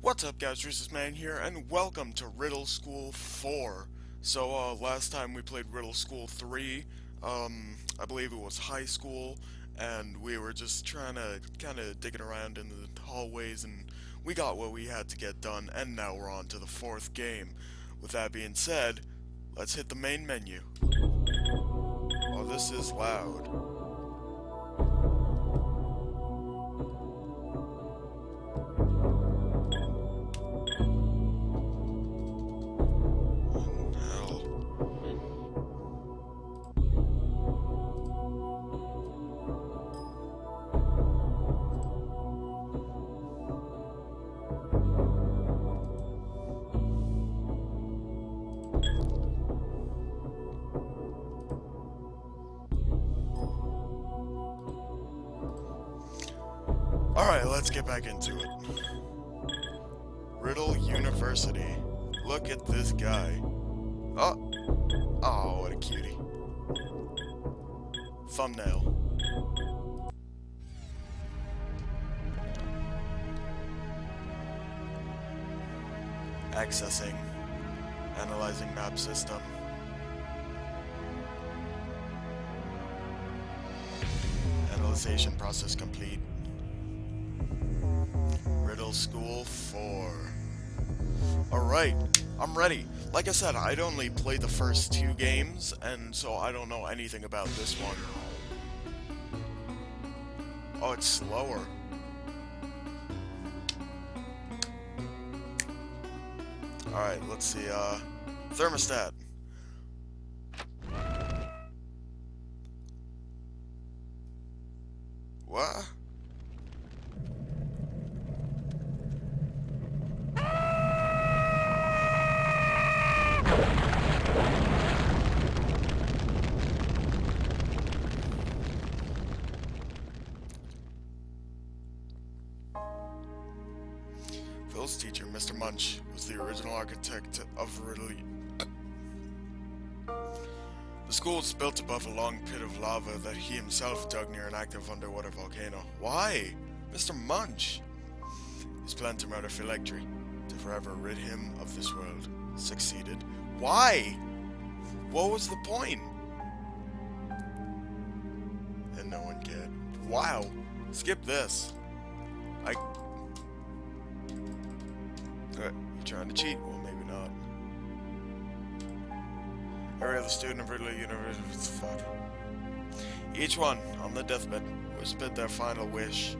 What's up guys, Reese's Man here, and welcome to Riddle School 4. So, last time we played Riddle School 3, I believe it was high school, and we were just trying to kind of digging around in the hallways, and we got what we had to get done, and now we're on to the fourth game. With that being said, let's hit the main menu. Oh, this is loud. Alright, let's get back into it. Riddle University. Look at this guy. Oh! Oh, what a cutie. Thumbnail. Accessing. Analyzing map system. Analyzation process complete. Riddle School 4. Alright, I'm ready. Like I said, I'd only played the first two games, and so I don't know anything about this one. Oh, it's slower. Alright, let's see, thermostat. What? Phil's teacher, Mr. Munch, was the original architect of Riddle. The school was built above a long pit of lava that he himself dug near an active underwater volcano. Why? Mr. Munch! His plan to murder Phil Ectory, to forever rid him of this world, succeeded. Why? What was the point? And no one cared. Wow. Skip this. You trying to cheat? Well, maybe not. Every other student of Riddle University was fucked. Each one, on the deathbed, whispered their final wish.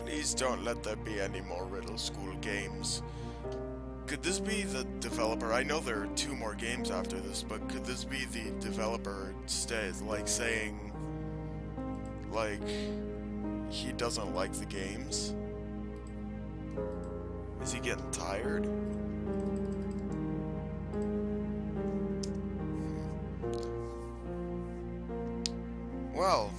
Please don't let there be any more Riddle School games. Could this be the developer? I know there are two more games after this, but could this be the developer saying, like, he doesn't like the games? Is he getting tired? Well,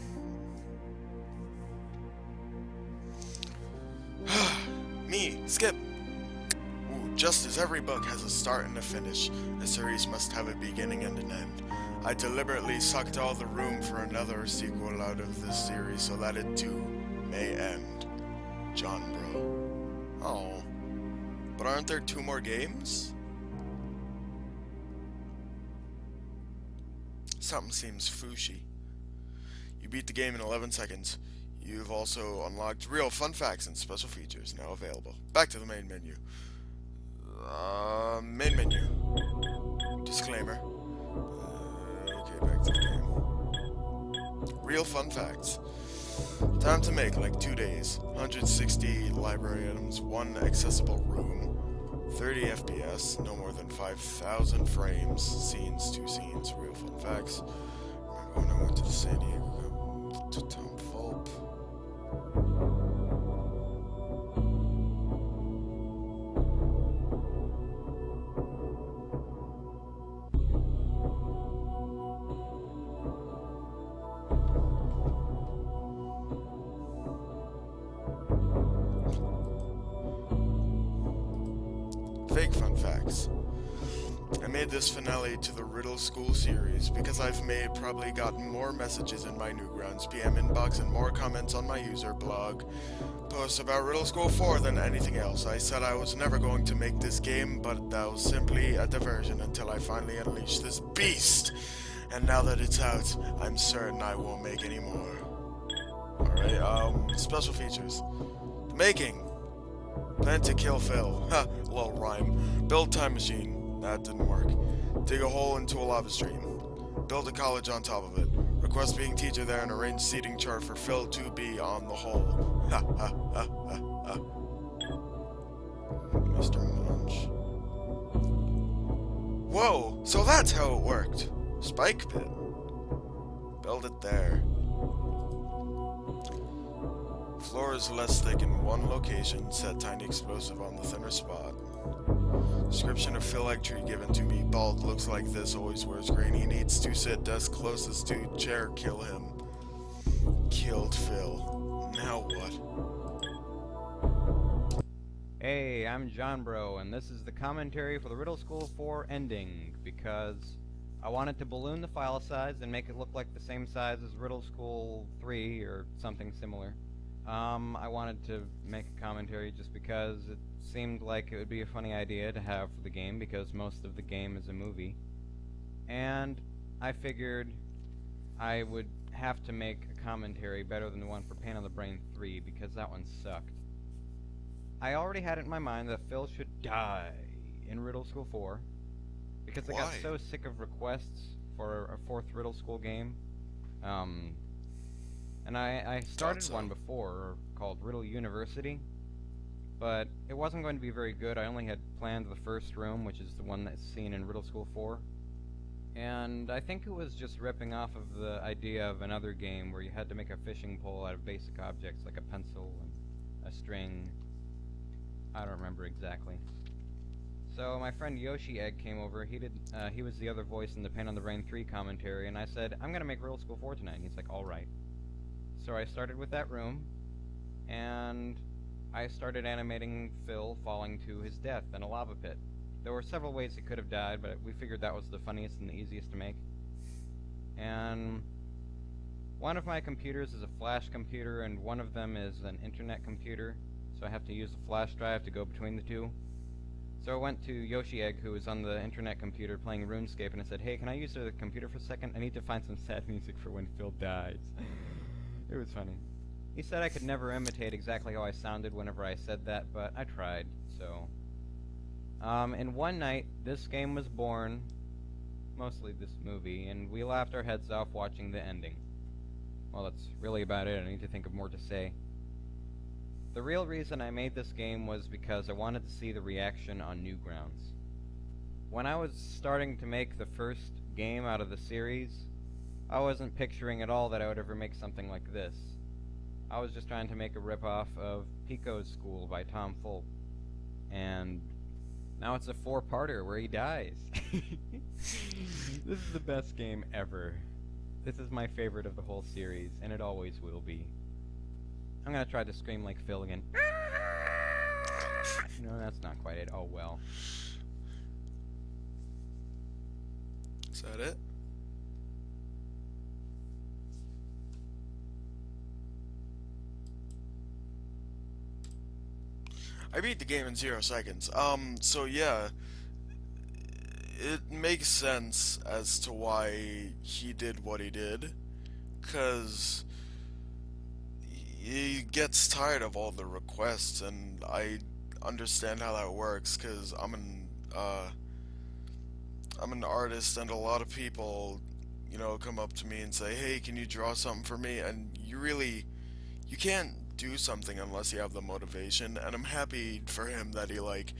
me, Skip. Ooh, just as every book has a start and a finish, a series must have a beginning and an end. I deliberately sucked all the room for another sequel out of this series so that it too may end. John Bro. Oh. But aren't there two more games? Something seems fooshy. You beat the game in 11 seconds. You've also unlocked real fun facts and special features now available. Back to the main menu. Main menu. Disclaimer. Okay, back to the game. Real fun facts. Time to make, like 2 days. 160 library items, 1 accessible room, 30 FPS, no more than 5,000 frames, scenes, 2 scenes, real fun facts. Remember when I went to the San Diego to Tom Fulp? Fake fun facts. I made this finale to the Riddle School series because I've probably gotten more messages in my Newgrounds PM inbox and more comments on my user blog posts about Riddle School 4 than anything else. I said I was never going to make this game, but that was simply a diversion until I finally unleashed this beast. And now that it's out, I'm certain I won't make any more. Alright, special features. Making. Plan to kill Phil. Ha, little rhyme. Build time machine. That didn't work. Dig a hole into a lava stream. Build a college on top of it. Request being teacher there and arrange seating chart for Phil to be on the hole. Ha ha ha ha ha. Mr. Munch. Whoa, so that's how it worked. Spike pit. Build it there. Floor is less thick in one location. Set tiny explosive on the thinner spot. Description of Phil egg tree given to me. Bald, looks like this, always wears green. He needs to sit desk closest to chair. Kill him. Killed Phil. Now what? Hey, I'm John Bro, and this is the commentary for the Riddle School 4 ending, because I wanted to balloon the file size and make it look like the same size as Riddle School 3 or something similar. I wanted to make a commentary just because it seemed like it would be a funny idea to have for the game, because most of the game is a movie. And I figured I would have to make a commentary better than the one for Pain on the Brain 3, because that one sucked. I already had it in my mind that Phil should die in Riddle School 4, because I got so sick of requests for a fourth Riddle School game. And I started one before called Riddle University, but it wasn't going to be very good. I only had planned the first room, which is the one that's seen in Riddle School 4. And I think it was just ripping off of the idea of another game where you had to make a fishing pole out of basic objects like a pencil and a string. I don't remember exactly. So my friend Yoshi Egg came over. He was the other voice in the Pain on the Brain 3 commentary, and I said, I'm gonna make Riddle School 4 tonight. And he's like, alright. So I started with that room, and I started animating Phil falling to his death in a lava pit. There were several ways he could have died, but we figured that was the funniest and the easiest to make. And one of my computers is a flash computer, and one of them is an internet computer, so I have to use a flash drive to go between the two. So I went to Yoshi Egg, who was on the internet computer playing RuneScape, and I said, hey, can I use the computer for a second? I need to find some sad music for when Phil dies. It was funny. He said I could never imitate exactly how I sounded whenever I said that, but I tried, so. In one night, this game was born, mostly this movie, and we laughed our heads off watching the ending. Well, that's really about it. I need to think of more to say. The real reason I made this game was because I wanted to see the reaction on Newgrounds. When I was starting to make the first game out of the series, I wasn't picturing at all that I would ever make something like this. I was just trying to make a ripoff of Pico's School by Tom Fulp. And now it's a 4-parter where he dies. This is the best game ever. This is my favorite of the whole series, and it always will be. I'm gonna try to scream like Phil again. No, that's not quite it. Oh well. Is that it? I beat the game in 0 seconds. So yeah, it makes sense as to why he did what he did, 'cause he gets tired of all the requests, and I understand how that works, 'cause I'm an artist, and a lot of people, you know, come up to me and say, hey, can you draw something for me? And you can't do something unless you have the motivation, and I'm happy for him that he, like,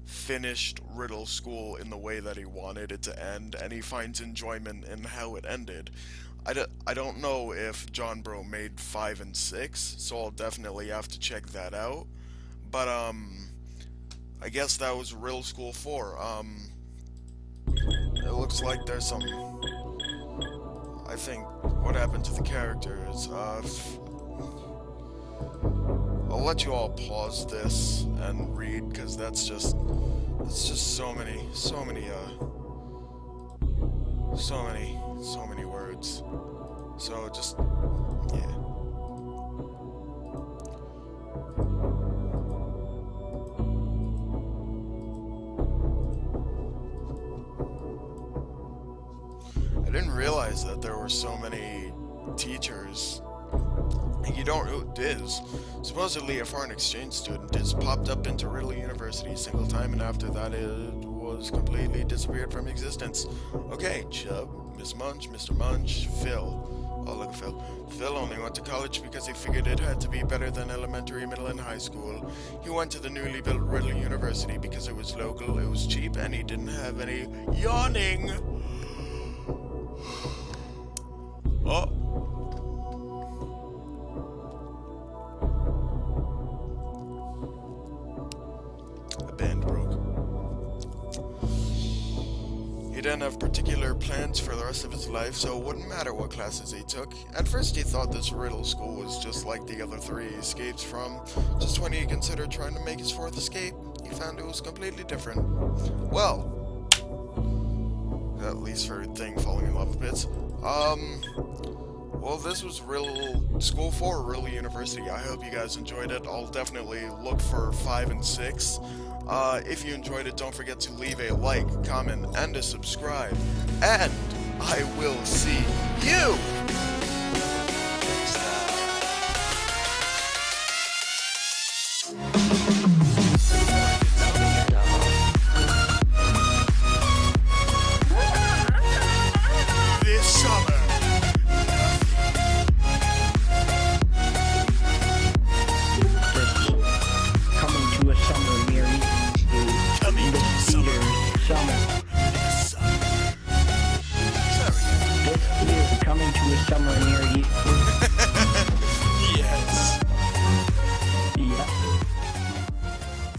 finished Riddle School in the way that he wanted it to end, and he finds enjoyment in how it ended. I don't know if John Bro made 5 and 6, so I'll definitely have to check that out, but, I guess that was Riddle School 4. It looks like there's some, I think, what happened to the characters. I'll let you all pause this and read, because it's just so many So many words. So just, yeah. I didn't realize that there were so many teachers. You don't know who Diz. Supposedly a foreign exchange student. Diz popped up into Riddle University a single time, and after that it was completely disappeared from existence. Okay, Chubb, Miss Munch, Mr. Munch, Phil. Oh, look at Phil. Phil only went to college because he figured it had to be better than elementary, middle, and high school. He went to the newly built Riddle University because it was local, it was cheap, and he didn't have any yawning. Oh. A band broke. He didn't have particular plans for the rest of his life, so it wouldn't matter what classes he took. At first he thought this Riddle school was just like the other three he escaped from. Just when he considered trying to make his fourth escape, he found it was completely different. Well, at least for Thing falling in love with bits. Well, this was Riddle School 4, Riddle University. I hope you guys enjoyed it. I'll definitely look for 5 and 6. If you enjoyed it, don't forget to leave a like, comment, and a subscribe. And I will see you